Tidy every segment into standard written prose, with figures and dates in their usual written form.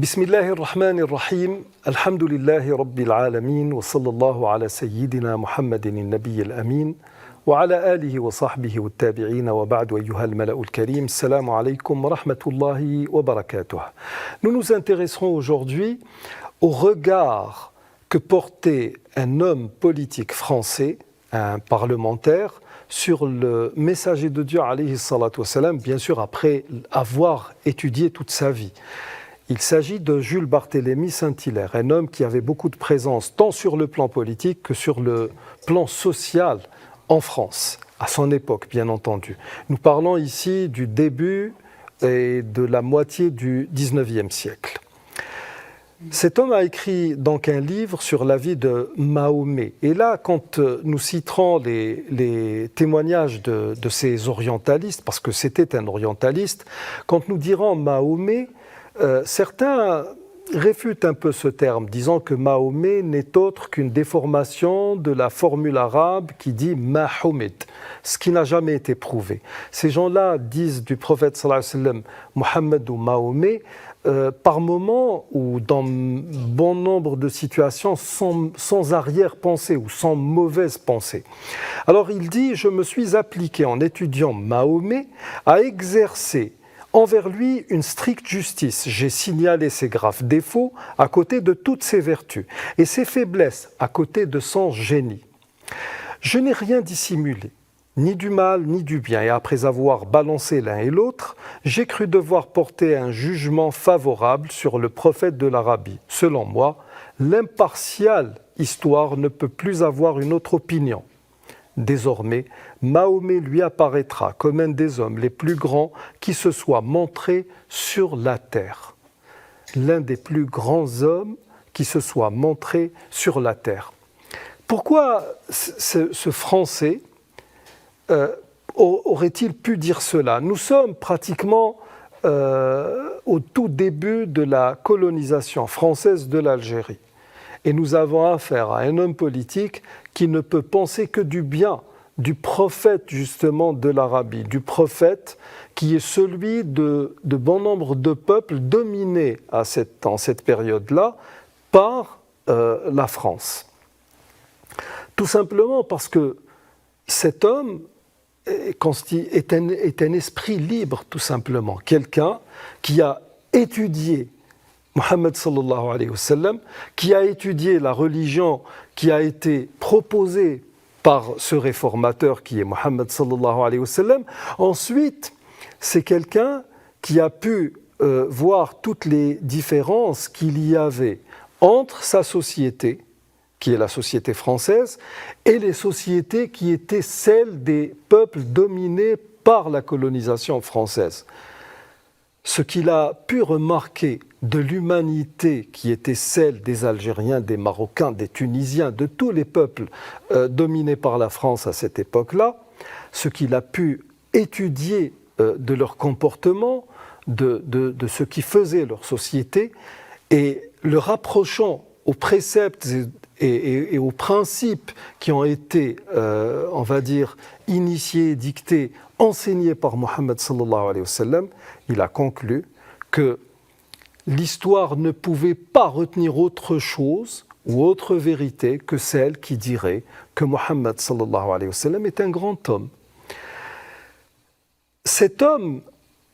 بسم الله الرحمن الرحيم الحمد لله رب العالمين وصلى الله على سيدنا محمد النبي الأمين وعلى آله وصحبه والتابعين وبعد أيها الملأ الكريم السلام عليكم ورحمة الله وبركاته. Nous nous intéresserons aujourd'hui au regard que portait un homme politique français, un parlementaire, sur le messager de Dieu, alayhi salatu wassalam, bien sûr après avoir étudié toute sa vie. Il s'agit de Jules Barthélemy Saint-Hilaire, un homme qui avait beaucoup de présence tant sur le plan politique que sur le plan social en France, à son époque bien entendu. Nous parlons ici du début et de la moitié du XIXe siècle. Cet homme a écrit donc un livre sur la vie de Mahomet. Et là, quand nous citerons les témoignages de ces orientalistes, parce que c'était un orientaliste, quand nous dirons Mahomet, certains réfutent un peu ce terme, disant que Mahomet n'est autre qu'une déformation de la formule arabe qui dit Mahomet, ce qui n'a jamais été prouvé. Ces gens-là disent du prophète sallallahu alayhi wa sallam Mohammed ou Mahomet par moment ou dans bon nombre de situations sans arrière-pensée ou sans mauvaise pensée. Alors il dit, je me suis appliqué en étudiant Mahomet à exercer envers lui une stricte justice. J'ai signalé ses graves défauts à côté de toutes ses vertus et ses faiblesses à côté de son génie. Je n'ai rien dissimulé, ni du mal ni du bien, et après avoir balancé l'un et l'autre, j'ai cru devoir porter un jugement favorable sur le prophète de l'Arabie. Selon moi, l'impartiale histoire ne peut plus avoir une autre opinion. Désormais, Mahomet lui apparaîtra comme un des hommes les plus grands qui se soit montré sur la terre. L'un des plus grands hommes qui se soit montré sur la terre. Pourquoi ce Français aurait-il pu dire cela? Nous sommes pratiquement au tout début de la colonisation française de l'Algérie. Et nous avons affaire à un homme politique qui ne peut penser que du bien du prophète justement de l'Arabie, du prophète qui est celui de bon nombre de peuples dominés en cette période-là par la France. Tout simplement parce que cet homme est un esprit libre, tout simplement. Quelqu'un qui a étudié Mohammed sallallahu alayhi wa sallam, qui a étudié la religion qui a été proposée par ce réformateur qui est Mohammed sallallahu alayhi wa sallam. Ensuite, c'est quelqu'un qui a pu voir toutes les différences qu'il y avait entre sa société, qui est la société française, et les sociétés qui étaient celles des peuples dominés par la colonisation française. Ce qu'il a pu remarquer de l'humanité qui était celle des Algériens, des Marocains, des Tunisiens, de tous les peuples dominés par la France à cette époque-là, ce qu'il a pu étudier de leur comportement, de ce qui faisait leur société, et le rapprochant aux préceptes et aux principes qui ont été, on va dire, initiés, dictés, enseignés par Mohammed sallallahu alayhi wa sallam, il a conclu que l'histoire ne pouvait pas retenir autre chose ou autre vérité que celle qui dirait que Mohammed sallallahu alayhi wa sallam est un grand homme. Cet homme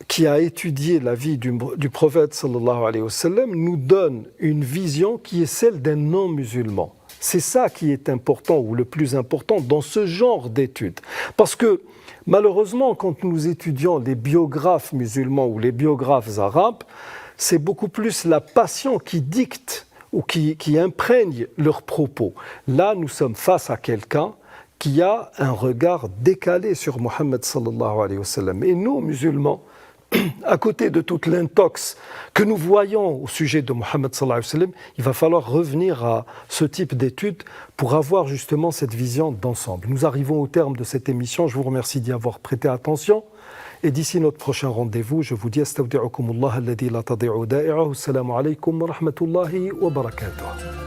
qui a étudié la vie du prophète sallallahu alayhi wa sallam nous donne une vision qui est celle d'un non-musulman. C'est ça qui est important ou le plus important dans ce genre d'études. Parce que malheureusement, quand nous étudions les biographes musulmans ou les biographes arabes, c'est beaucoup plus la passion qui dicte ou qui imprègne leurs propos. Là, nous sommes face à quelqu'un qui a un regard décalé sur Mohammed sallallahu alayhi wa sallam. Et nous, musulmans, à côté de toute l'intox que nous voyons au sujet de Mohammed sallallahu alayhi wa sallam, il va falloir revenir à ce type d'études pour avoir justement cette vision d'ensemble. Nous arrivons au terme de cette émission. Je vous remercie d'y avoir prêté attention. Et d'ici notre prochain rendez-vous, je vous dis astawdi'ukumullah alladhi la tadi'u da'i'ahu. Assalamu alaykum wa rahmatullahi wa barakatuh.